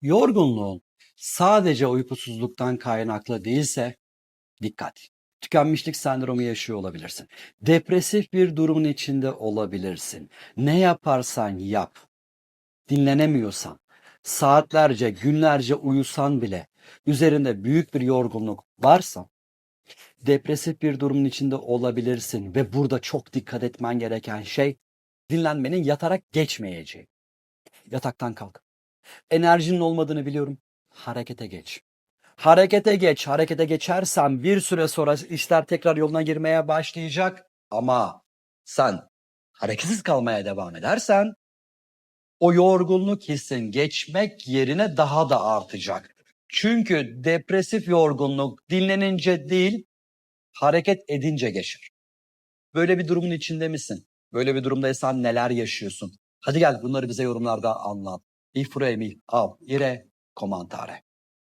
Yorgunluğun sadece uykusuzluktan kaynaklı değilse dikkat. Tükenmişlik sendromu yaşıyor olabilirsin. Depresif bir durumun içinde olabilirsin. Ne yaparsan yap, dinlenemiyorsan, saatlerce, günlerce uyusan bile üzerinde büyük bir yorgunluk varsa depresif bir durumun içinde olabilirsin ve burada çok dikkat etmen gereken şey dinlenmenin yatarak geçmeyeceği. Yataktan kalk. Enerjinin olmadığını biliyorum. Harekete geç. Harekete geç. Harekete geçersen bir süre sonra işler tekrar yoluna girmeye başlayacak. Ama sen hareketsiz kalmaya devam edersen o yorgunluk hissin geçmek yerine daha da artacak. Çünkü depresif yorgunluk dinlenince değil, hareket edince geçer. Böyle bir durumun içinde misin? Böyle bir durumdaysan neler yaşıyorsun? Hadi gel bunları bize yorumlarda anlat. I premi a dire commentare.